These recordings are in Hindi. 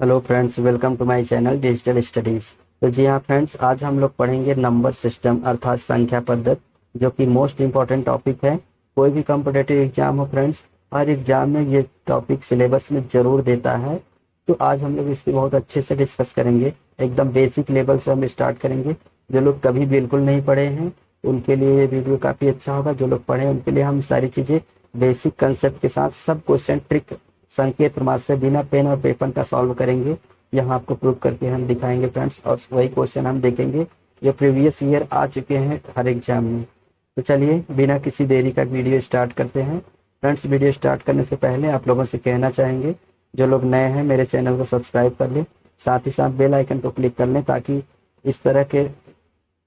Hello friends, welcome to my channel digital studies. तो जी हाँ फ्रेंड्स, आज हम लोग पढ़ेंगे नंबर सिस्टम अर्थात संख्या पद्धति, जो कि मोस्ट इम्पॉर्टेंट टॉपिक है। कोई भी कॉम्पिटेटिव एग्जाम हो फ्रेंड्स, हर एग्जाम में ये टॉपिक सिलेबस में जरूर देता है। तो आज हम लोग इस पर बहुत अच्छे से डिस्कस करेंगे। एकदम बेसिक लेवल से हम स्टार्ट करेंगे। जो लोग कभी बिल्कुल नहीं पढ़े हैं उनके लिए ये वीडियो काफ़ी अच्छा होगा। जो लोग पढ़े उनके लिए हम सारी चीज़ें बेसिक कंसेप्ट के साथ सब क्वेश्चन ट्रिक संकेत प्रमाण से बिना पेन और पेपर का सॉल्व करेंगे। यहाँ आपको प्रूव करके हम दिखाएंगे फ्रेंड्स, और वही क्वेश्चन हम देखेंगे जो प्रीवियस ईयर आ चुके हैं हर एग्जाम में। तो चलिए बिना किसी देरी का वीडियो स्टार्ट करते हैं। फ्रेंड्स, वीडियो स्टार्ट करने से पहले आप लोगों से कहना चाहेंगे, जो लोग नए हैं मेरे चैनल को सब्सक्राइब कर लें, साथ ही साथ बेल आइकन को क्लिक कर लें ताकि इस तरह के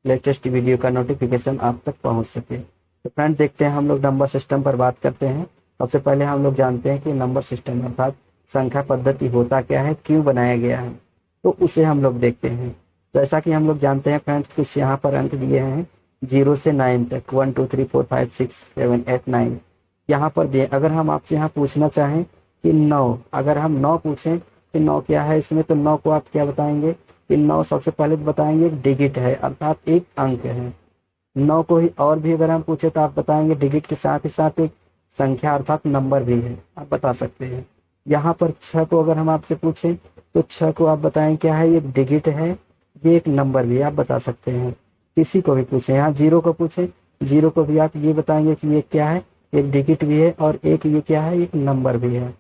लेटेस्ट वीडियो का नोटिफिकेशन आप तक पहुँच सके। तो फ्रेंड्स, देखते हैं हम लोग नंबर सिस्टम पर बात करते हैं। सबसे पहले हम लोग जानते हैं कि नंबर सिस्टम अर्थात संख्या पद्धति होता क्या है, क्यों बनाया गया है, तो उसे हम लोग देखते हैं। जैसा कि हम लोग जानते हैं फ्रेंड्स, कुछ यहाँ पर अंक दिए हैं 0 से 9 तक, 1 2 3 4 5 6 7 8 9 यहाँ पर दिए। अगर हम आपसे यहाँ पूछना चाहें कि 9, अगर हम 9 पूछें कि 9 क्या है इसमें, तो 9 को आप क्या बताएंगे कि 9 सबसे पहले तो बताएंगे एक डिजिट है अर्थात एक अंक है। 9 को ही और भी अगर हम पूछे तो आप बताएंगे डिजिट के साथ ही साथ एक संख्या अर्थात नंबर भी है, आप बता सकते हैं। यहाँ पर 6 को अगर हम आपसे पूछें तो 6 को आप बताएं क्या है, ये डिजिट है, ये एक नंबर भी है, आप बता सकते हैं। किसी को भी पूछें, यहाँ 0 को पूछें, 0 को भी आप ये बताएंगे कि ये क्या है, एक डिजिट भी है और एक ये क्या है, एक नंबर भी है,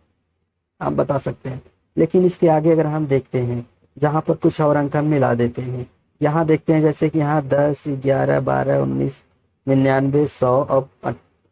आप बता सकते हैं। लेकिन इसके आगे अगर हम देखते हैं, जहाँ पर कुछ और अंक हम मिला देते हैं, यहाँ देखते हैं जैसे कि यहाँ 10 11 12 19 99 100 और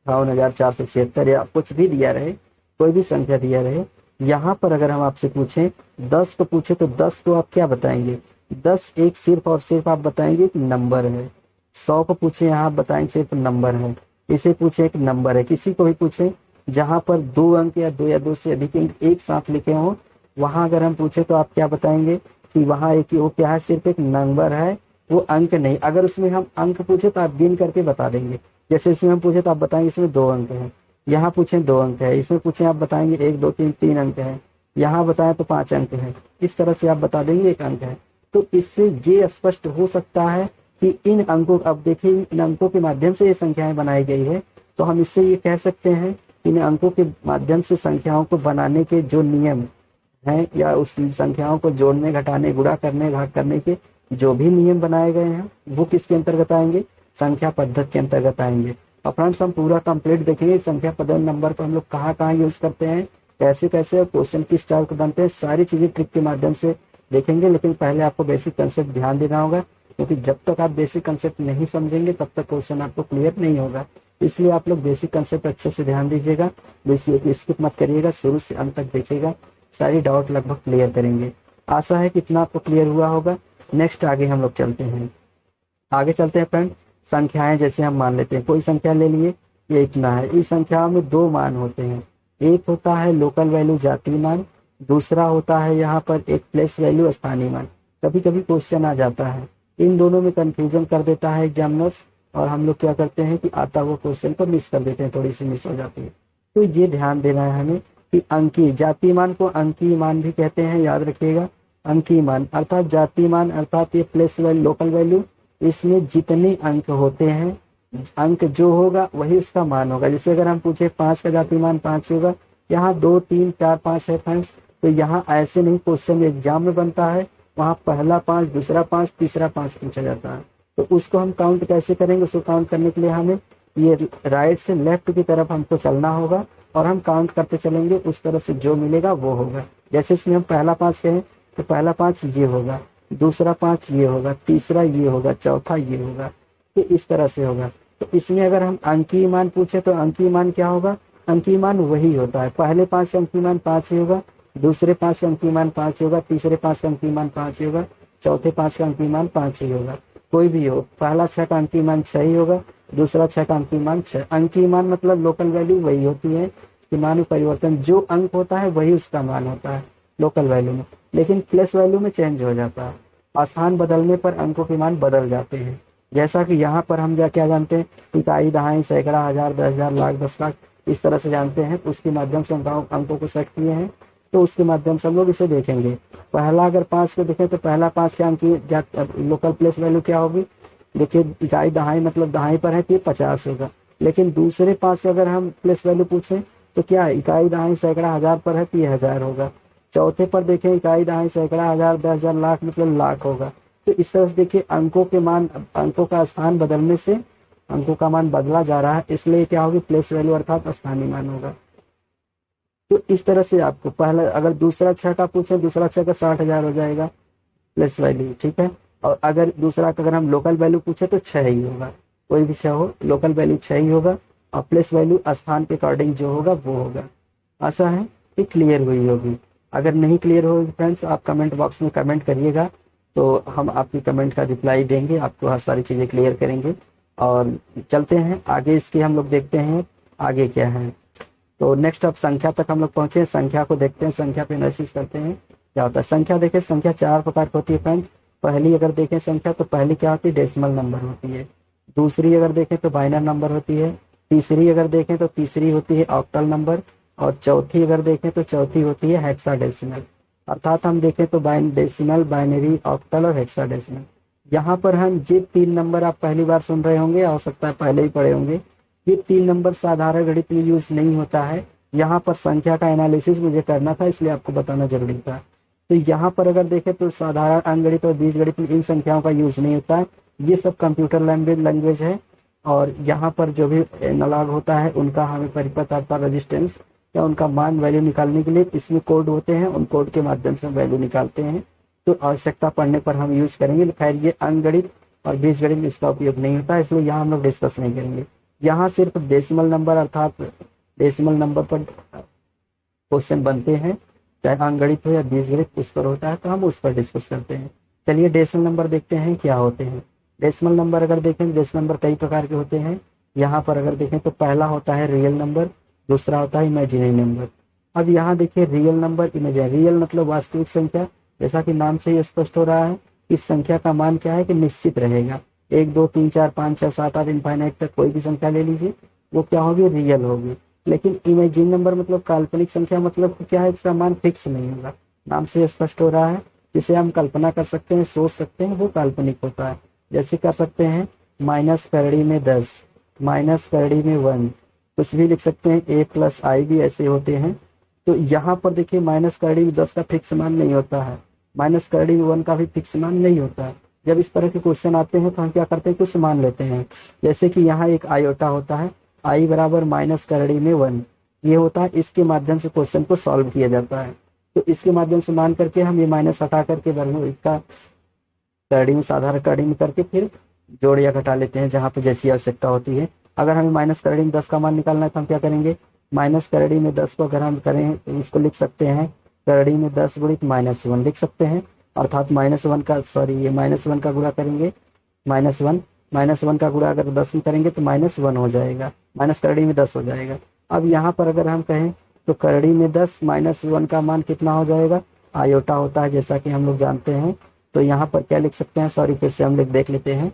58,476 या कुछ भी दिया रहे, कोई भी संख्या दिया रहे। यहाँ पर अगर हम आपसे पूछें 10 को पूछे तो 10 को आप क्या बताएंगे, 10 एक सिर्फ और सिर्फ आप बताएंगे एक नंबर है। 100 को पूछे यहाँ आप बताएंगे सिर्फ नंबर है, इसे पूछे एक नंबर है। किसी को भी पूछे जहाँ पर 2 अंक या 2 से अधिक अंक एक साथ लिखे हों, वहां अगर हम पूछे तो आप क्या बताएंगे कि वहां एक वो क्या है, सिर्फ एक नंबर है, वो अंक नहीं। अगर उसमें हम अंक पूछे तो आप गिन करके बता देंगे। जैसे इसमें हम पूछे तो आप बताएंगे इसमें 2 अंक है, यहाँ पूछे 2 अंक है, इसमें पूछे आप बताएंगे 1 2 3 3 अंक है, यहाँ बताएं तो 5 अंक है। इस तरह से आप बता देंगे एक अंक है। तो इससे ये स्पष्ट हो सकता है कि इन अंकों, अब देखिए इन अंकों के माध्यम से ये संख्याएं बनाई गई है, तो हम इससे ये कह सकते हैं इन अंकों के माध्यम से संख्याओं को बनाने के जो नियम हैं या उस संख्याओं को जोड़ने घटाने गुणा करने भाग करने के जो भी नियम बनाए गए हैं वो किसके अंतर्गत आएंगे, संख्या पद्धति के अंतर्गत आएंगे। और फ्रेंड्स, हम पूरा कंप्लीट देखेंगे संख्या पद्धति नंबर को हम लोग कहाँ कहाँ यूज करते हैं, कैसे कैसे क्वेश्चन किस टाइप के बनते हैं, सारी चीजें ट्रिक के माध्यम से देखेंगे। लेकिन पहले आपको बेसिक कंसेप्ट ध्यान देना होगा, क्योंकि जब तक आप बेसिक कंसेप्ट नहीं समझेंगे तब तक क्वेश्चन आपको क्लियर नहीं होगा। इसलिए आप लोग बेसिक कंसेप्ट अच्छे से ध्यान दीजिएगा, स्किप मत करिएगा, शुरू से अंत तक देखिएगा, सारी डाउट लगभग क्लियर करेंगे। आशा है कि इतना आपको क्लियर हुआ होगा। नेक्स्ट आगे हम लोग चलते हैं, आगे चलते हैं फ्रेंड। संख्याएं जैसे हम मान लेते हैं, कोई संख्या ले लिए, ये इतना है। इस संख्या में 2 मान होते हैं, एक होता है लोकल वैल्यू जातीय मान, दूसरा होता है यहाँ पर एक प्लेस वैल्यू स्थानीय मान। कभी कभी क्वेश्चन आ जाता है, इन दोनों में कंफ्यूजन कर देता है एग्जामिनर्स, और हम लोग क्या करते हैं कि आता हुआ क्वेश्चन को मिस कर देते हैं, थोड़ी सी मिस हो जाती है। तो ये ध्यान देना है हमें कि अंकीय जातीय मान को अंकीय मान भी कहते हैं, याद रखिएगा। अंकीय मान अर्थात जातीय मान अर्थात ये प्लेस वैल्यू लोकल वैल्यू, इसमें जितने अंक होते हैं, अंक जो होगा वही उसका मान होगा। जैसे अगर हम पूछे 5 का जातीय मान 5 होगा, यहाँ 2 3 4 5 है फ्रेंड्स, तो यहाँ ऐसे नहीं क्वेश्चन एग्जाम में बनता है, वहाँ पहला 5 दूसरा 5 तीसरा 5 पूछा जाता है। तो उसको हम काउंट कैसे करेंगे, उसको काउंट करने के लिए हमें ये राइट से लेफ्ट की तरफ हमको चलना होगा और हम काउंट करते चलेंगे, उस तरह से जो मिलेगा वो होगा। जैसे इसमें हम पहला 5 कहें तो पहला 5 ये होगा, दूसरा 5 ये होगा, तीसरा ये होगा, चौथा ये होगा, तो इस तरह से होगा। तो इसमें अगर हम अंकीय मान पूछे तो अंकीय मान क्या होगा, अंकीय मान वही होता है, पहले 5 का अंकीय मान 5 ही होगा, दूसरे 5 का अंकीय मान 5 होगा, तीसरे 5 का अंकीय मान 5 ही होगा, चौथे 5 का अंकीय मान 5 ही होगा। कोई भी हो, पहला 6 का अंकीय मान 6 ही होगा, दूसरा 6 का अंकीय मान 6। अंकीय मान मतलब लोकल वैल्यू वही होती है, इसके मान में परिवर्तन, जो अंक होता है वही उसका मान होता है लोकल वैल्यू में, लेकिन प्लेस वैल्यू में चेंज हो जाता है। स्थान बदलने पर अंकों के मान बदल जाते हैं। जैसा कि यहाँ पर हम क्या जानते हैं, इकाई, दहाई, सैकड़ा, हजार, 10,000, लाख, 10 लाख, इस तरह से जानते हैं। उसके माध्यम से हम अंकों को सेट किए हैं। तो उसके माध्यम से हम लोग इसे देखेंगे। पहला अगर 5 को देखें तो पहला 5 क्या की लोकल प्लेस वैल्यू क्या होगी, देखिए इकाई दहाई मतलब दहाई पर है तो ये 50 होगा। लेकिन दूसरे 5 अगर हम प्लेस वैल्यू पूछें तो क्या इकाई दहाई सैकड़ा हजार पर है तो ये 1000 होगा। चौथे पर देखें इकाई दहाई सैकड़ा हजार 10,000 लाख मतलब लाख होगा। तो इस तरह से देखिए अंकों का स्थान बदलने से अंकों का मान बदला जा रहा है, इसलिए क्या होगी प्लेस वैल्यू अर्थात स्थानीय मान होगा। तो इस तरह से आपको पहला अगर दूसरा अक्षर का पूछे, दूसरा अक्षर का 60,000 हो जाएगा प्लेस वैल्यू, ठीक है। और अगर दूसरा अगर हम लोकल वैल्यू पूछे तो 6 ही होगा, कोई भी 6 हो, लोकल वैल्यू 6 ही होगा और प्लेस वैल्यू स्थान के अकॉर्डिंग जो होगा वो होगा। आशा है कि क्लियर हुई होगी। अगर नहीं क्लियर होगी फ्रेंड्स आप कमेंट बॉक्स में कमेंट करिएगा, तो हम आपकी कमेंट का रिप्लाई देंगे, आपको हर सारी चीजें क्लियर करेंगे। और चलते हैं आगे, इसके हम लोग देखते हैं आगे क्या है। तो नेक्स्ट अब संख्या तक हम लोग पहुंचे, संख्या को देखते हैं, संख्या पे एनालिसिस करते हैं क्या होता है। संख्या देखें, संख्या 4 प्रकार की होती है फ्रेंड। पहली अगर देखें संख्या तो पहली क्या होती है, डेसिमल नंबर होती है। दूसरी अगर देखें तो बाइनर नंबर होती है। तीसरी अगर देखें तो तीसरी होती है ऑक्टल नंबर। और चौथी अगर देखें तो चौथी होती है हेक्साडेसिमल। अर्थात हम देखें तो डेसिमल, बाइनरी, ऑक्टल और हेक्साडेसिमल। यहाँ पर हम ये 3 नंबर आप पहली बार सुन रहे होंगे, हो सकता है पहले ही पढ़े होंगे। ये 3 नंबर साधारण गणित में यूज नहीं होता है। यहाँ पर संख्या का एनालिसिस मुझे करना था इसलिए आपको बताना जरूरी था। तो यहाँ पर अगर देखें तो साधारण अंकगणित और बीजगणित में इन संख्याओं का यूज नहीं होता है, ये सब कंप्यूटर लैंग्वेज है। और यहाँ पर जो भी एनालॉग होता है उनका हमें परिपथ अर्थात रेजिस्टेंस या उनका मान वैल्यू निकालने के लिए इसमें कोड होते हैं, उन कोड के माध्यम से हम वैल्यू निकालते हैं। तो आवश्यकता पड़ने पर हम यूज करेंगे। खैर ये अंकगणित और बीजगणित में इसका उपयोग नहीं होता है, इसलिए यहाँ हम लोग डिस्कस नहीं करेंगे। यहाँ सिर्फ डेसिमल नंबर अर्थात डेसिमल नंबर पर क्वेश्चन बनते हैं, चाहे अंकगणित हो या बीजगणित उस पर होता है, तो हम उस पर डिस्कस करते हैं। चलिए डेसिमल नंबर देखते हैं क्या होते हैं। डेसिमल नंबर अगर देखें, डेसिमल नंबर कई प्रकार के होते हैं। यहाँ पर अगर देखें तो पहला होता है रियल नंबर, दूसरा होता है इमेजिनरी नंबर। अब यहाँ देखिए रियल नंबर, इमेजिनरी। रियल मतलब वास्तविक संख्या, जैसा कि नाम से ही स्पष्ट हो रहा है। इस संख्या का मान क्या है कि निश्चित रहेगा, 1 2 3 4 5 6 7 8 इनफाइनाइट तक कोई भी संख्या ले लीजिए, वो क्या होगी, रियल होगी। लेकिन इमेजिन नंबर मतलब काल्पनिक संख्या, मतलब क्या है, इसका मान फिक्स नहीं होगा। नाम से स्पष्ट हो रहा है, जिसे हम कल्पना कर सकते हैं, सोच सकते हैं, वो काल्पनिक होता है। जैसे कर सकते हैं माइनस करड़ी में 10, माइनस करड़ी में 1, कुछ भी लिख सकते हैं, a प्लस आई भी ऐसे होते हैं। तो यहाँ पर देखिए माइनस करड़ी में 10 का फिक्स मान नहीं होता है, माइनस करड़ी में 1 का भी फिक्स मान नहीं होता है। जब इस तरह के क्वेश्चन आते हैं तो हम क्या करते हैं, कुछ मान लेते हैं। जैसे कि यहाँ एक आयोटा होता है, आई बराबर माइनस करड़ी में 1, ये होता है। इसके माध्यम से क्वेश्चन को सॉल्व किया जाता है। तो इसके माध्यम से मान करके हम ये माइनस हटा करके वर्गमूल इसका करड़ी में, साधारण करड़ी में करके फिर जोड़ या घटा लेते हैं जहाँ पे जैसी आवश्यकता होती है। अगर हमें माइनस करड़ी में 10 का मान निकालना है तो हम क्या करेंगे, माइनस करड़ी में 10 को अगर हम करें तो इसको लिख सकते हैं करड़ी में 10 गुणित -1 लिख सकते हैं। अर्थात -1 का ये -1 का गुणा करेंगे, -1 का गुणा अगर 10 में करेंगे तो -1 हो जाएगा, माइनस करड़ी में 10 हो जाएगा। अब यहाँ पर अगर हम कहें तो करड़ी में 10 -1 का मान कितना हो जाएगा, आयोटा होता है जैसा कि हम लोग जानते हैं। तो यहाँ पर क्या लिख सकते हैं, फिर से हम लोग देख लेते हैं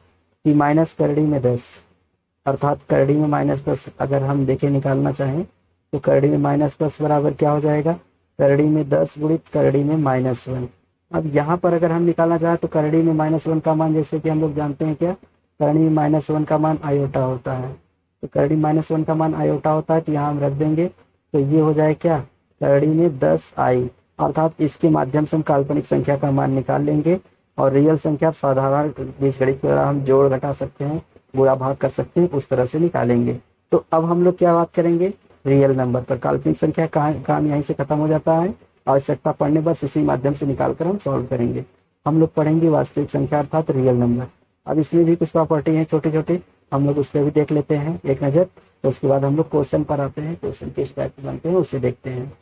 कि माइनस करड़ी में 10 अर्थात करड़ी में -10 अगर हम देखें निकालना चाहें तो करड़ी में -10 बराबर क्या हो जाएगा, करड़ी में 10 गुणित करड़ी में -1। अब यहाँ पर अगर हम निकालना चाहें तो करड़ी में -1 का मान, जैसे कि हम लोग जानते हैं क्या, करड़ी में -1 का मान आयोटा होता है। तो करड़ी -1 का मान आयोटा होता है, तो यहाँ हम रख देंगे। तो ये हो जाए क्या, करड़ी में 10 आई, अर्थात इसके माध्यम से हम काल्पनिक संख्या का मान निकाल लेंगे। और रियल संख्या साधारण बीजगणित के द्वारा हम जोड़ घटा सकते हैं, गुणा भाग कर सकते हैं, उस तरह से निकालेंगे। तो अब हम लोग क्या बात करेंगे, रियल नंबर पर। काल्पनिक संख्या काम यहीं से खत्म हो जाता है, आवश्यकता पड़ने बस इसी माध्यम से निकालकर हम सॉल्व करेंगे। हम लोग पढ़ेंगे वास्तविक संख्या अर्थात रियल नंबर। अब इसमें भी कुछ प्रॉपर्टी है छोटे छोटे, हम लोग उस पर भी देख लेते हैं एक नज़र। तो उसके बाद हम लोग क्वेश्चन पर आते हैं, क्वेश्चन किस टाइप के बनते हैं उसे देखते हैं।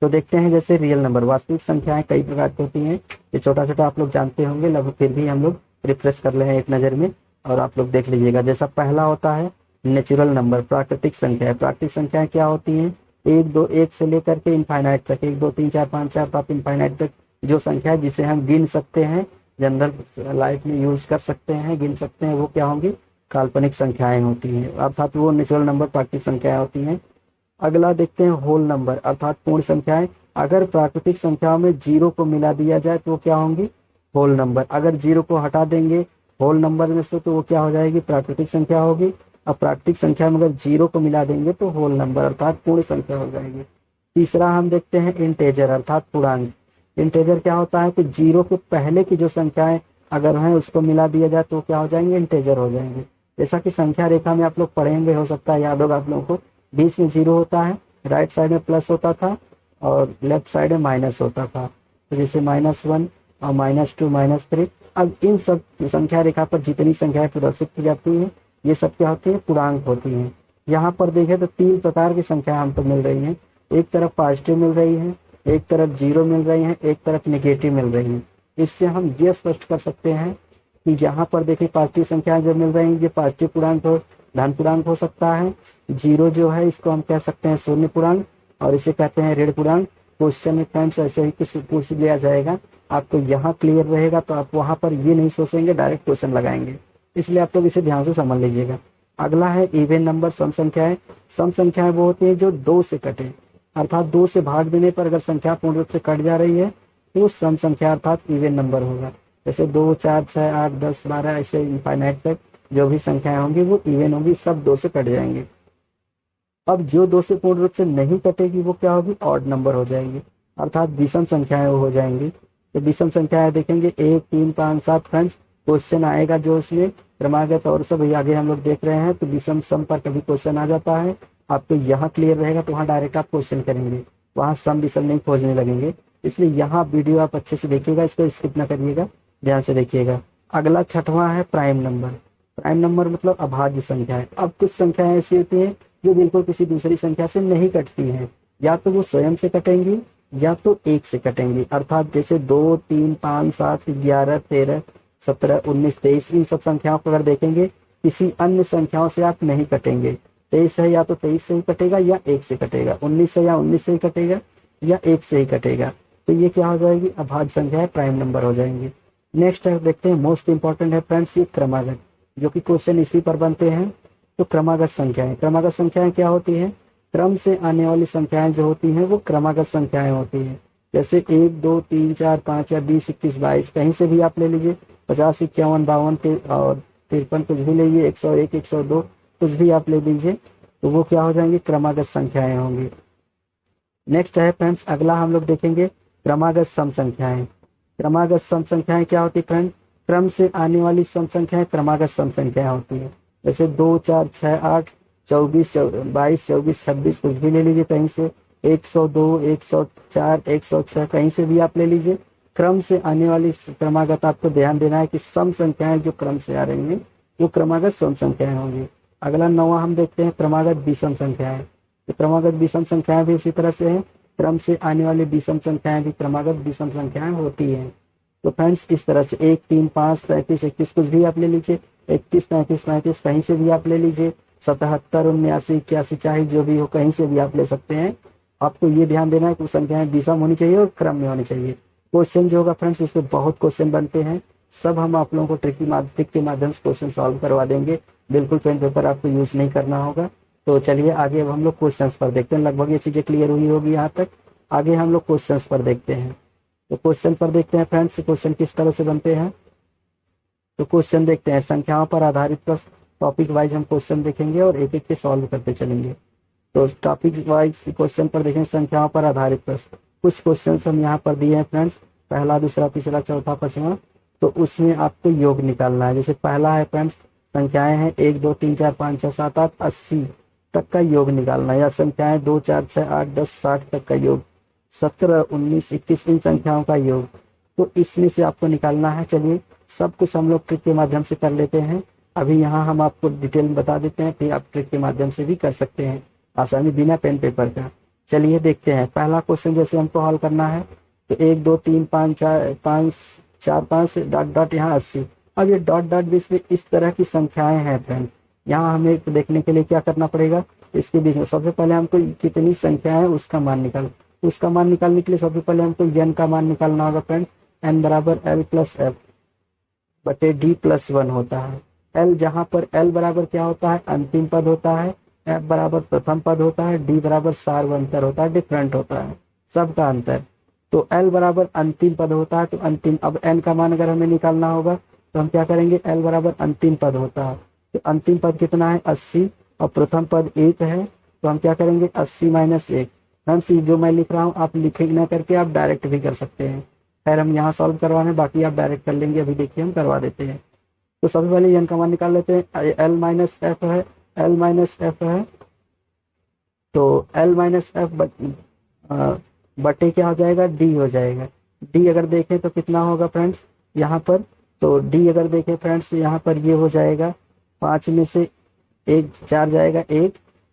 तो देखते हैं जैसे रियल नंबर, वास्तविक संख्याएं कई प्रकार की होती हैं, ये छोटा छोटा आप लोग जानते होंगे लगभग, फिर भी हम लोग रिफ्रेश कर ले हैं एक नज़र में और आप लोग देख लीजिएगा। जैसा पहला होता है नेचुरल नंबर, प्राकृतिक संख्या। प्राकृतिक संख्याएं क्या होती हैं, 1 2 1 से लेकर के इनफाइनाइट तक, 1 2 3 4 5 6 7 इनफाइनाइट तक जो संख्या है जिसे हम गिन सकते हैं, जनरल लाइफ में यूज कर सकते हैं, गिन सकते हैं, वो क्या होंगी, काल्पनिक संख्याएं होती हैं, अर्थात वो नेचुरल नंबर प्राकृतिक संख्याएं होती हैं। अगला देखते हैं होल नंबर अर्थात पूर्ण संख्याएं। अगर प्राकृतिक संख्याओं में जीरो को मिला दिया जाए तो वो क्या होंगी, होल नंबर। अगर जीरो को हटा देंगे होल नंबर में से तो वो क्या हो जाएगी, प्राकृतिक संख्या होगी। अब प्राकृतिक संख्या में अगर जीरो को मिला देंगे तो होल नंबर अर्थात पूर्ण संख्या हो जाएगी। तीसरा हम देखते हैं इंटेजर अर्थात पूर्णांक। इंटेजर क्या होता है कि जीरो के पहले की जो संख्याएं अगर हैं उसको मिला दिया जाए तो क्या हो जाएंगे, इंटेजर हो जाएंगे। जैसा कि संख्या रेखा में आप लोग पढ़ेंगे, हो सकता है याद होगा आप लोगों को, बीच में जीरो होता है, राइट साइड में प्लस होता था और लेफ्ट साइड में माइनस होता था। तो जैसे -1 और -2 -3। अब इन सब संख्या रेखा पर जितनी संख्याएं प्रदर्शित की जाती हैं ये सब क्या होती है, पूर्णांक होती हैं। यहाँ पर देखें तो 3 प्रकार की संख्या हमको मिल रही हैं। एक तरफ पॉजिटिव मिल रही है, एक तरफ जीरो मिल रही है, एक तरफ निगेटिव मिल रही है। इससे हम ये स्पष्ट कर सकते हैं कि यहाँ पर देखिए पॉजिटिव संख्याएं जो मिल रही हैं ये पॉजिटिव पूर्णांक हो, धन पूर्णांक हो सकता है। जीरो जो है इसको हम कह सकते हैं शून्य पूर्णांक और इसे कहते हैं ऋण पूर्णांक। क्वेश्चन में फ्रेंड्स ऐसे ही कुछ पूछ लिया जाएगा, आपको यहाँ क्लियर रहेगा तो आप वहां पर ये नहीं सोचेंगे, डायरेक्ट क्वेश्चन लगाएंगे। इसलिए आप लोग इसे ध्यान से समझ लीजिएगा। अगला है इवन नंबर, सम संख्याएं। सम संख्याएं वो होती है जो 2 से कटे, अर्थात 2 से भाग देने पर अगर संख्या पूर्ण रूप से कट जा रही है तो सम संख्या अर्थात इवन नंबर होगा। जैसे 2 4 6 8 10 12 ऐसे इनफाइनाइट तक जो भी संख्याएं होंगी वो इवन होंगी, सब 2 से कट जाएंगे। अब जो 2 से पूर्ण रूप से नहीं कटेगी वो क्या होगी, ऑड नंबर हो जाएंगी, अर्थात विषम संख्याएं हो जाएंगी। तो विषम संख्याएं देखेंगे 1 3 5 7। फ्रेंड्स क्वेश्चन आएगा जो इसमें क्रमागत और सब आगे हम लोग देख रहे हैं, तो विषम सम पर कभी क्वेश्चन आ जाता है, आपको यहाँ क्लियर रहेगा तो वहाँ डायरेक्ट आप क्वेश्चन करेंगे, वहाँ सम विषम नहीं खोजने लगेंगे। इसलिए यहाँ वीडियो आप अच्छे से देखिएगा, इसको स्किप ना करिएगा, ध्यान से देखिएगा। अगला छठवां है प्राइम नंबर। प्राइम नंबर मतलब अभाज्य संख्या है। अब कुछ संख्याएं ऐसी होती हैं जो बिल्कुल किसी दूसरी संख्या से नहीं कटती हैं, या तो वो स्वयं से कटेंगी या तो 1 से कटेंगी, अर्थात जैसे 2 3 5 7 11 13 17 19 23 इन सब संख्याओं को अगर देखेंगे किसी अन्य संख्याओं से आप नहीं कटेंगे। 23 है या तो 23 से ही कटेगा या 1 से कटेगा, 19 है या 19 से ही कटेगा या 1 से ही कटेगा। तो ये क्या हो जाएगी, अभाज्य संख्या है, प्राइम नंबर हो जाएंगे। नेक्स्ट देखते हैं मोस्ट इंपॉर्टेंट है फ्रेंड्स ये क्रमागत, जो कि क्वेश्चन इसी पर बनते हैं। तो क्रमागत संख्याएं, क्रमागत संख्याएं क्या होती हैं, क्रम से आने वाली संख्याएं जो होती हैं वो क्रमागत संख्याएं होती हैं। जैसे 1 2 3 4 5 या 20 21 22 कहीं से भी आप ले लीजिए, 50 51 52 और 53 कुछ भी ले लीजिए, 101 102 कुछ भी आप ले लीजिए, तो वो क्या हो जाएंगे, क्रमागत संख्याएं होंगी। नेक्स्ट है फ्रेंड्स अगला हम लोग देखेंगे क्रमागत सम संख्याएं। क्रमागत सम संख्याएं क्या होती है फ्रेंड, क्रम से आने वाली सम संख्याएं क्रमागत सम संख्याएं होती है। जैसे 2 4 6 8 24 22 24 26 कुछ भी ले लीजिए कहीं से, 102 104 106 कहीं से भी आप ले लीजिए। क्रम से आने वाली क्रमागत आपको ध्यान देना है कि सम संख्याएं जो क्रम से आ रही हैं वो क्रमागत सम संख्याएं होंगी। अगला 9वां हम देखते हैं क्रमागत विषम संख्याएं। तो क्रमागत विषम संख्याएं भी इसी तरह से हैं, क्रम से आने वाली विषम संख्याएं भी क्रमागत विषम संख्याएं होती हैं। तो फ्रेंड्स इस तरह से 1 3 5 33 21 कुछ भी आप ले लीजिए, 31 33 35 कहीं से भी आप ले लीजिए, 77 79 81 चाहे जो भी हो कहीं से भी आप ले सकते हैं। आपको ये ध्यान देना है कि संख्याएं विषम होनी चाहिए और क्रम में होनी चाहिए। क्वेश्चन जो होगा फ्रेंड्स इस पे बहुत क्वेश्चन बनते हैं, सब हम आप लोगों को ट्रिक के माध्यम से क्वेश्चन सॉल्व करवा देंगे, बिल्कुल पेन पेपर आपको यूज नहीं करना होगा। तो चलिए आगे अब हम लोग क्वेश्चन पर देखते हैं, लगभग ये चीजें क्लियर हुई होगी यहाँ तक। आगे हम लोग क्वेश्चन पर देखते हैं। तो क्वेश्चन पर देखते हैं फ्रेंड्स क्वेश्चन किस तरह से बनते हैं। तो क्वेश्चन देखते हैं, संख्याओं पर आधारित प्रश्न, टॉपिक वाइज हम क्वेश्चन देखेंगे और एक एक के सॉल्व करते चलेंगे। तो टॉपिक वाइज क्वेश्चन पर देखें, संख्याओं पर आधारित प्रश्न। कुछ क्वेश्चन हम यहाँ पर दिए हैं फ्रेंड्स, पहला दूसरा तीसरा चौथा पांचवा, तो उसमें आपको योग निकालना है। जैसे पहला है फ्रेंड्स संख्याएं हैं 1 2 3 4 5 6 7 8 80 तक का योग निकालना है, या संख्याएं 2 4 6 8 10 60 तक का योग, 17 19 21 इन संख्याओं का योग, तो इसमें से आपको निकालना है। चलिए सब कुछ हम लोग ट्रिक के माध्यम से कर लेते हैं। अभी यहाँ हम आपको डिटेल में बता देते हैं, फिर आप ट्रिक के माध्यम से भी कर सकते हैं आसानी बिना पेन पेपर का। चलिए देखते हैं पहला क्वेश्चन जैसे हमको हल करना है। तो 1 2 3 5 4 5 डॉट डॉट यहाँ 80। अब ये डॉट डॉट बीच में इस तरह की संख्याएं हैं फ्रेंड, यहाँ हमें देखने के लिए क्या करना पड़ेगा, इसके बीच में सबसे पहले हमको कितनी संख्या है उसका मान निकालने के लिए सबसे पहले हमको n का मान निकालना होगा फ्रेंड। n बराबर l प्लस एफ बटे डी प्लस 1 होता है। l जहाँ पर l बराबर क्या होता है, अंतिम पद होता है, f बराबर प्रथम पद होता है, d बराबर सार्वंतर होता है, डिफरेंट होता है। सब का अंतर। तो L बराबर अंतिम पद होता है, तो अंतिम, अब n का मान अगर हमें निकालना होगा तो हम क्या करेंगे, L बराबर अंतिम पद होता है। तो अंतिम पद कितना है 80 और प्रथम पद 1 है, तो हम क्या करेंगे 80 माइनस 1। फ्रेंड्स ये जो मैं लिख रहा हूँ आप लिखे न करके आप डायरेक्ट भी कर सकते हैं। खैर हम यहाँ सॉल्व करवाने, बाकी आप डायरेक्ट कर लेंगे, अभी देखिए हम करवा देते हैं। तो सबसे पहले n का मान निकाल लेते हैं। L माइनस एफ है, L माइनस एफ है, तो L माइनस एफ बटे क्या हो जाएगा, D हो जाएगा। D अगर देखें तो कितना होगा फ्रेंड्स यहाँ पर, तो D अगर देखें फ्रेंड्स यहाँ पर ये हो जाएगा 5 में से 1 4 जाएगा 1,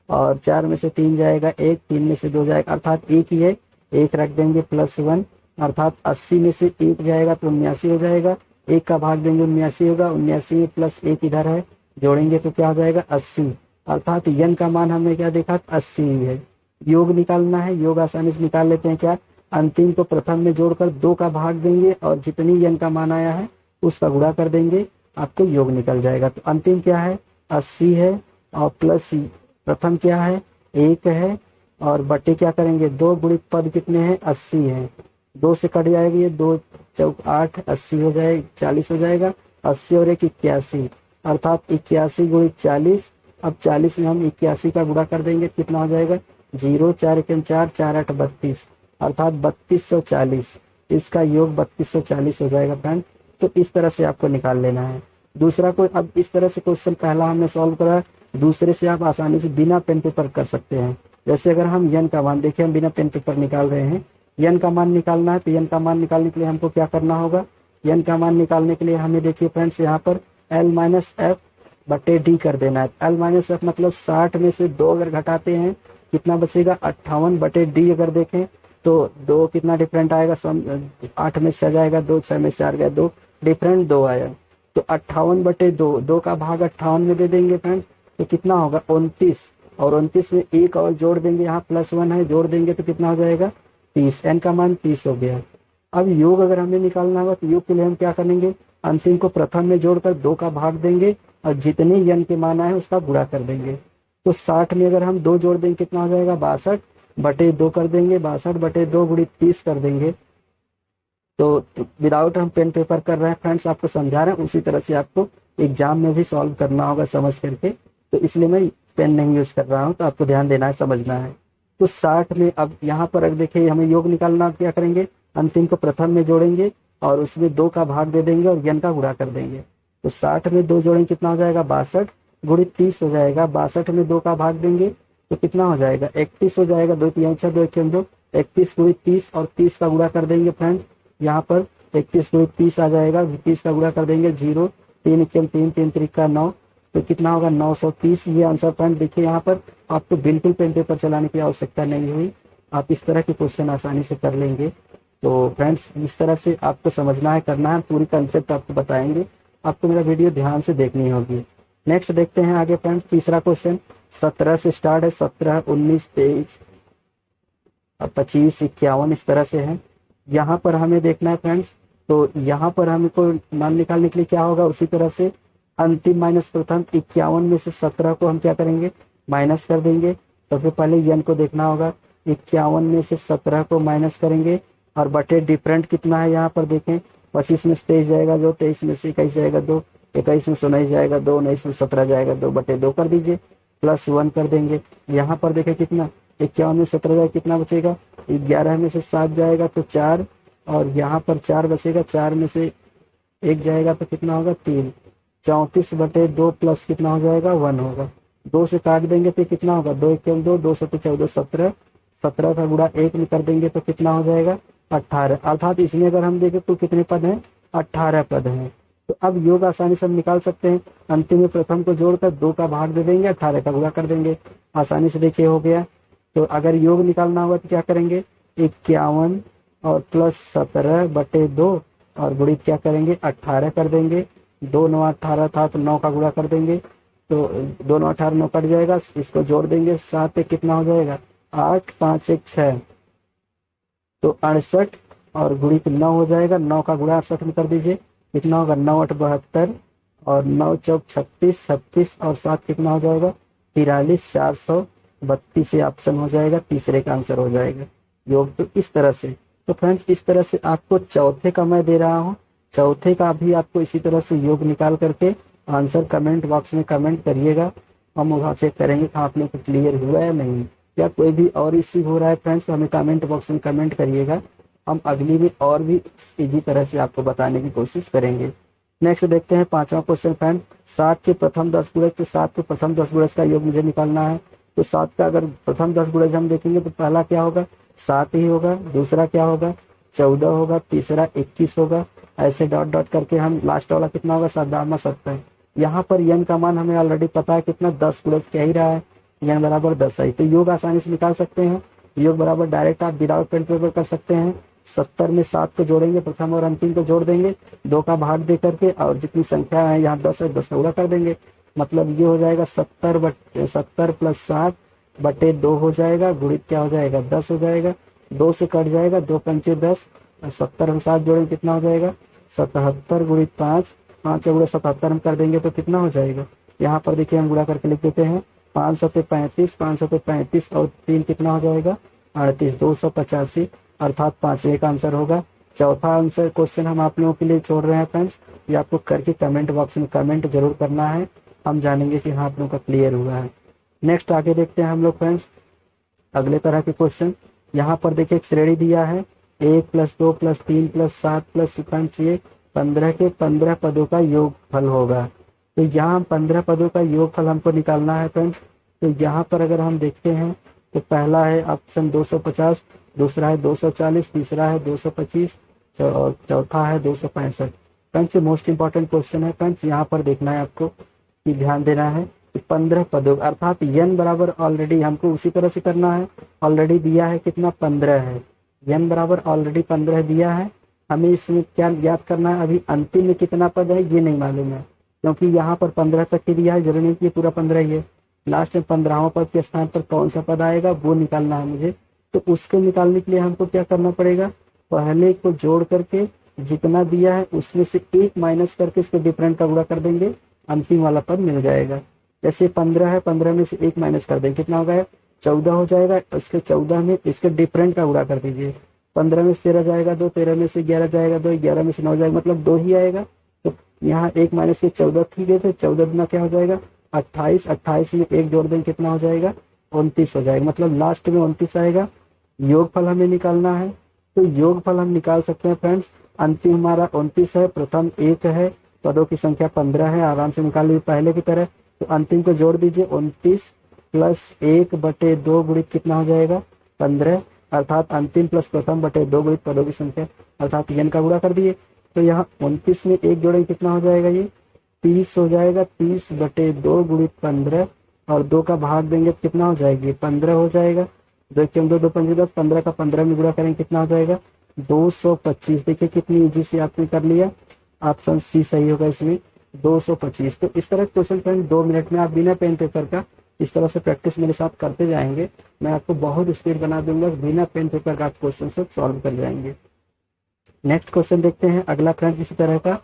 और 4 में से 3 जाएगा 1, 3 में से 2 जाएगा, अर्थात 1 ही है, 1 रख देंगे +1, अर्थात 80 में से 1 जाएगा तो 79 हो जाएगा, 1 का भाग देंगे 79 होगा, 79 प्लस 1 इधर है, जोड़ेंगे तो क्या हो जाएगा 80, अर्थात n का मान हमने क्या देखा 80 ही है। योग निकालना है, योग आसानी से निकाल लेते हैं। क्या, अंतिम को प्रथम में जोड़कर 2 का भाग देंगे और जितनी n का मान आया है उसका गुणा कर देंगे, आपको योग निकल जाएगा। तो अंतिम क्या है 80 है, और प्लस प्रथम क्या है 1 है, और बटे क्या करेंगे 2 गुणित पद कितने हैं 80 है, 2 से कट जाएगी, 2 चौक 8, 80 हो जाएगा 40 हो जाएगा, 80 और 1 81, अर्थात 81 गुणित 40। अब 40 में हम 81 का गुणा कर देंगे, कितना हो जाएगा 0, 4 1 4, 4 8 32, अर्थात 3240, इसका योग 3240 हो जाएगा फ्रेंड। तो इस तरह से आपको निकाल लेना है। दूसरा कोई, अब इस तरह से क्वेश्चन पहला हमने सॉल्व करा, दूसरे से आप आसानी से बिना पेन पेपर कर सकते हैं। जैसे अगर हम n का मान, देखिए हम बिना पेन पेपर निकाल रहे हैं, n का मान निकालना है, तो n का मान निकालने के लिए हमको क्या करना होगा, n का मान निकालने के लिए हमें देखिए फ्रेंड्स यहाँ पर L माइनस एफ बटे D कर देना है। L माइनस एफ मतलब 60 में से 2 अगर घटाते हैं कितना बचेगा 58 बटे D अगर देखें तो 2 कितना डिफरेंट आएगा, 8 में 6 जाएगा 2, 6 में 4 गया 2, डिफरेंट 2 आया, तो 58 बटे 2, 2 का भाग 58 में दे देंगे फ्रेंड, तो कितना होगा 29, और 29 में 1 और जोड़ देंगे, यहाँ +1 है, जोड़ देंगे तो कितना हो जाएगा 30, n का मान 30 हो गया। अब योग अगर हमें निकालना होगा तो योग के लिए हम क्या करेंगे, अंतिम को प्रथम में जोड़कर 2 का भाग देंगे और जितने n के मान आए उसका गुणा कर देंगे। तो 60 में अगर हम 2 जोड़ देंगे कितना हो जाएगा 62 बटे 2 कर देंगे, 62 बटे 2 गुणित 30 कर देंगे। तो विदाउट हम पेन पेपर कर रहे हैं फ्रेंड्स, आपको समझा रहे हैं, उसी तरह से आपको एग्जाम में भी सॉल्व करना होगा समझ करके, तो इसलिए मैं पेन नहीं यूज कर रहा हूँ, तो आपको ध्यान देना है, समझना है। तो 60 में अब यहाँ पर अगर देखिए हमें योग निकालना, क्या करेंगे अंतिम को प्रथम में जोड़ेंगे और उसमें 2 का भाग दे देंगे और n का गुणा कर देंगे। तो 60 में 2 जोड़ेंगे कितना हो जाएगा 62 गुणित 30 हो जाएगा, 62 में 2 का भाग देंगे तो कितना हो जाएगा 31 हो जाएगा, 2 3 6 2 1 2, 31 गुणित 30 और 30 का गुणा कर देंगे फ्रेंड, यहाँ पर 31 गुणित 30 आ जाएगा, 30 का गुणा कर देंगे 0, 3 1 3 3 3 का 9, तो कितना होगा 930। ये आंसर फ्रेंड देखिए, यहाँ पर आपको बिल्कुल पेन पेपर चलाने की आवश्यकता नहीं हुई, आप इस तरह के क्वेश्चन आसानी से कर लेंगे। तो फ्रेंड्स इस तरह से आपको समझना है, करना है, पूरी कंसेप्ट आपको बताएंगे, आपको मेरा वीडियो ध्यान से देखनी होगी। नेक्स्ट देखते हैं आगे फ्रेंड्स, तीसरा क्वेश्चन 17 से स्टार्ट है, 17 19 23 और 25 51 इस तरह से है। यहाँ पर हमें देखना है फ्रेंड्स, तो यहाँ पर हमको मान निकालने के लिए क्या होगा, उसी तरह से अंतिम माइनस प्रथम, 51 में से 17 को हम क्या करेंगे माइनस कर देंगे। सबसे पहले n को देखना होगा, 51 में से 17 को माइनस करेंगे और बटे डिफरेंट कितना है यहाँ पर देखें, 25 में से 23 जाएगा 2, 23 में से 21 जाएगा 2, 21 में से 19 जाएगा 2, 19 में 17 जाएगा 2, बटे 2 कर दीजिए, +1 कर देंगे। यहाँ पर देखें कितना 51 में 17 जाएगा, कितना बचेगा 11 में से 7 जाएगा तो 4, और यहाँ पर 4 बचेगा, 4 में से 1 जाएगा तो कितना होगा 3, 34 बटे 2 प्लस कितना हो जाएगा 1 होगा, 2 से काट देंगे तो कितना होगा 2 1 2, 2 7 14 17, 17 का गुणा 1 में कर देंगे तो कितना हो जाएगा 18, अर्थात इसमें अगर हम देखें तो कितने पद हैं 18 पद हैं। तो अब योग आसानी से हम निकाल सकते हैं, अंतिम में प्रथम को जोड़कर 2 का भाग दे देंगे, 18 का गुणा कर देंगे, आसानी से देखिए हो गया। तो अगर योग निकालना होगा तो क्या करेंगे 51 और प्लस 17 बटे 2 और गुणित क्या करेंगे 18 कर देंगे, 2 9 18 था तो 9 का गुणा कर देंगे, तो 2 9 18 9 कट जाएगा, इसको जोड़ देंगे 7 पे कितना हो जाएगा 8 5 1 6, तो 68 और गुणित 9 हो जाएगा, 9 का गुणा 68 में कर दीजिए, कितना होगा 9 8 72 और 9 चौक 36, 36 और 7 कितना हो जाएगा 43, 432 से ऑप्शन हो जाएगा, तीसरे का आंसर हो जाएगा। योग तो इस तरह से। तो फ्रेंड्स इस तरह से आपको चौथे का मैं दे रहा हूँ, चौथे का भी आपको इसी तरह से योग निकाल करके आंसर कमेंट बॉक्स में कमेंट करिएगा। हम वहाँ चेक करेंगे कि आप लोग को क्लियर हुआ है नहीं, या कोई भी और इश्यू हो रहा है फ्रेंड्स तो हमें कमेंट बॉक्स में कमेंट करिएगा। हम अगली भी और भी इसी तरह से आपको बताने की कोशिश करेंगे। नेक्स्ट देखते हैं पांचवा क्वेश्चन फ्रेंड, 7 के प्रथम 10 गुणज, तो 7 के प्रथम 10 गुणज का योग मुझे निकालना है। तो 7 का अगर प्रथम 10 गुणज हम देखेंगे तो पहला क्या होगा, 7 ही होगा, दूसरा क्या होगा 14 होगा, तीसरा 21 होगा, ऐसे डॉट डॉट करके हम लास्ट वाला कितना होगा 7 70। यहाँ पर यन का मान हमें ऑलरेडी पता है कितना 10 गुणज क्या ही रहा है, यन बराबर 10 है। तो योग आसानी से निकाल सकते हैं, योग बराबर डायरेक्ट आप विदाउट पेन पेपर कर सकते हैं। 70 में 7 को जोड़ेंगे, प्रथम और अंतिम को जोड़ देंगे, 2 का भाग दे करके, और जितनी संख्या है यहाँ 10 है 10 का गुणा कर देंगे। मतलब ये हो जाएगा 70 प्लस 7 बटे 2 हो जाएगा, गुणित क्या हो जाएगा 10 हो जाएगा, 2 से कट जाएगा, 2 पंचे 10, 70 में 7 जोड़ेंगे कितना हो जाएगा 77 गुणित 5, 5 गुणा 77 हम कर देंगे तो कितना हो जाएगा। यहाँ पर देखिए हम गुणा करके लिख देते हैं, 5 सते 35, 5 सते 35 और 3 कितना हो जाएगा 38, 285, अर्थात पांचवे का आंसर होगा। चौथा आंसर क्वेश्चन हम आप लोगों के लिए छोड़ रहे हैं फ्रेंड्स, ये आपको करके कमेंट बॉक्स में कमेंट जरूर करना है, हम जानेंगे कि हाँ आप लोगों का क्लियर हुआ है। नेक्स्ट आगे देखते हैं हम लोग फ्रेंड्स अगले तरह के क्वेश्चन। यहाँ पर देखिए एक श्रेणी दिया है, 1 + 2 + 3 + 7 + 6 15 के 15 पदों का योगफल होगा। तो यहाँ 15 पदों का योगफल हमको निकालना है फ्रेंड्स। तो यहाँ पर अगर हम देखते हैं तो पहला है ऑप्शन 250, दूसरा है 240, तीसरा है 225 और चौथा है 265। फ्रेंड्स मोस्ट इंपॉर्टेंट क्वेश्चन है फ्रेंड्स, यहाँ पर देखना है आपको कि ध्यान देना है कि 15 पदों अर्थात यन बराबर ऑलरेडी हमको उसी तरह से करना है, ऑलरेडी दिया है कितना 15 है, यन बराबर ऑलरेडी 15 दिया है। हमें इसमें क्या याद करना है, अभी अंतिम में कितना पद है ये नहीं मालूम है, क्योंकि यहाँ पर 15 तक के दिया है, जरूरी नहीं कि पूरा 15 ही है। लास्ट में 15वां पद के स्थान पर कौन सा पद आएगा वो निकालना है मुझे। तो उसको निकालने के लिए हमको क्या करना पड़ेगा, पहले को जोड़ करके जितना दिया है उसमें से 1 माइनस करके इसके डिफरेंट का गुणा कर देंगे, अंतिम वाला पद मिल जाएगा। जैसे 15 है, 15 में से 1 माइनस कर देंगे, कितना हो गया 14 हो जाएगा, इसके 14 में इसके डिफरेंट का गुणा कर दीजिए। 15 में से 13 जाएगा 2, 13 में से 11 जाएगा 2, 11 में से 9 जाएगा, मतलब 2 ही आएगा। तो यहाँ 1 माइनस के 14 ठीक है, तो 14 गुना क्या हो जाएगा 28, 28 में 1 जोड़ देंगे कितना हो जाएगा 29 हो जाएगा, मतलब लास्ट में 29 आएगा। योगफल हमें निकालना है, तो योगफल हम निकाल सकते हैं फ्रेंड्स। अंतिम हमारा 29 है, प्रथम 1 है, पदों की संख्या 15 है, आराम से निकाल लीजिए पहले की तरह। तो अंतिम को जोड़ दीजिए, 29 + 1 बटे 2 गुणित कितना हो जाएगा 15, अर्थात अंतिम प्लस प्रथम बटे 2 गुणित पदों की संख्या, अर्थात यन का गुणा कर दिए। तो यहाँ 29 में 1 जोड़ेंगे कितना हो जाएगा ये 30 हो जाएगा, 30 बटे 2 गुणित 15 और 2 का भाग देंगे तो कितना हो जाएगी 15 हो जाएगा। 2 क्यों 2 5 10, 15 का 15 में गुणा करेंगे कितना हो जाएगा 225। देखिए कितनी इजी से आपने कर लिया, ऑप्शन सी सही होगा इसमें 225। तो इस तरह क्वेश्चन फ्रेंड 2 मिनट में आप बिना पेन पेपर का इस तरह से प्रैक्टिस मेरे साथ करते जाएंगे, मैं आपको बहुत स्पीड बना दूंगा, बिना पेन पेपर का आप क्वेश्चन सब सॉल्व कर जाएंगे। नेक्स्ट क्वेश्चन देखते हैं अगला फ्रेंड्स इसी तरह का।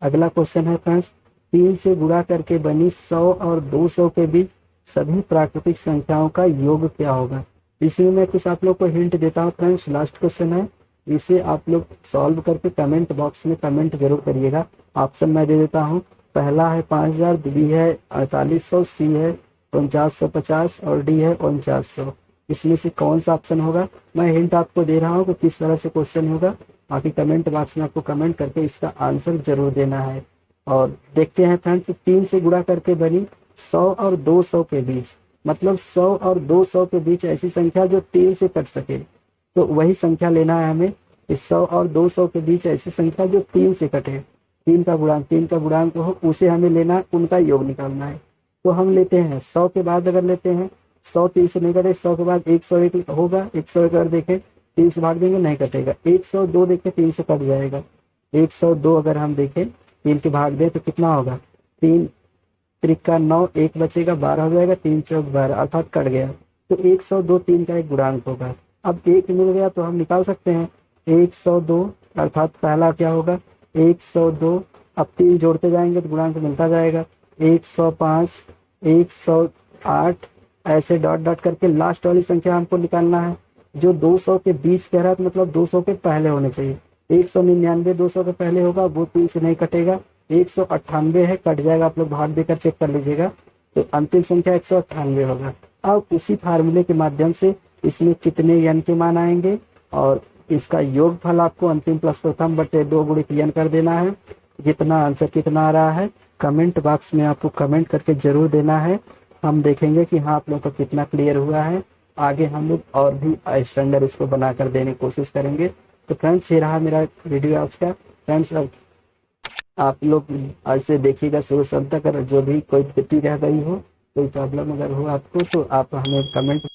अगला क्वेश्चन है फ्रेंड्स, 3 से गुणा करके बनी 100 और 200 के बीच सभी प्राकृतिक संख्याओं का योग क्या होगा। इसमें मैं कुछ आप लोग को हिंट देता हूँ फ्रेंड्स, लास्ट क्वेश्चन है, इसे आप लोग सॉल्व करके कमेंट बॉक्स में कमेंट जरूर करिएगा। ऑप्शन मैं दे देता हूँ, पहला है 5000, बी है 4800, सी है 4950 और डी है 4900। इसमें से कौन सा ऑप्शन होगा, मैं हिंट आपको दे रहा हूँ कि किस तरह से क्वेश्चन होगा, बाकी कमेंट बॉक्स में आपको कमेंट करके इसका आंसर जरूर देना है। और देखते हैं फ्रेंड्स, 3 से गुणा करके बनी 100 और 200 के बीच, मतलब 100 और 200 के बीच ऐसी संख्या जो 3 से कट सके, तो वही संख्या लेना है हमें। इस 100 और 200 के बीच ऐसी संख्या जो 3 से कटे, 3 का गुणांक हो, उसे हमें लेना है, उनका योग निकालना है। तो हम लेते हैं 100 के बाद अगर लेते हैं 100 3 से नहीं कटे, 100 के बाद 101 होगा, 101 अगर देखें 3 से भाग देंगे नहीं कटेगा, 102 देखें 3 से कट जाएगा, 102 अगर हम देखें 3 के भाग दे तो कितना होगा 3 त्रिका 9, 1 बचेगा 12 हो जाएगा, 3 चौक 12 अर्थात कट गया। तो 102 3 का एक गुणांक होगा। अब 1 मिल गया तो हम निकाल सकते हैं 102, अर्थात पहला क्या होगा 102, अब 3 जोड़ते जाएंगे तो गुणांक मिलता जाएगा 105, 108, ऐसे डॉट डॉट करके लास्ट वाली संख्या हमको निकालना है। जो 200 के 20 कह रहा है, तो मतलब 200 के पहले होने चाहिए। 199 200 के पहले होगा, वो 3 से नहीं कटेगा। 198 है, कट जाएगा, आप लोग भाग देकर चेक कर लीजिएगा। तो अंतिम संख्या 198 होगा। अब उसी फार्मूले के माध्यम से इसमें कितने n के मान आएंगे, और इसका योगफल आपको अंतिम प्लस प्रथम बटे 2 गुणित n कर देना है। जितना आंसर कितना आ रहा है कमेंट बॉक्स में आपको कमेंट करके जरूर देना है। हम देखेंगे कि हाँ आप लोगों को कितना क्लियर हुआ है। आगे हम लोग और भी स्टैंडर्ड इसको बनाकर देने की कोशिश करेंगे। तो फ्रेंड्स ये रहा मेरा वीडियो आज का। फ्रेंड्स अब आप लोग आज से देखिएगा शुरू से अंत तक। अगर जो भी कोई त्रुटि रह गई हो, कोई प्रॉब्लम अगर हो आपको, तो आप हमें कमेंट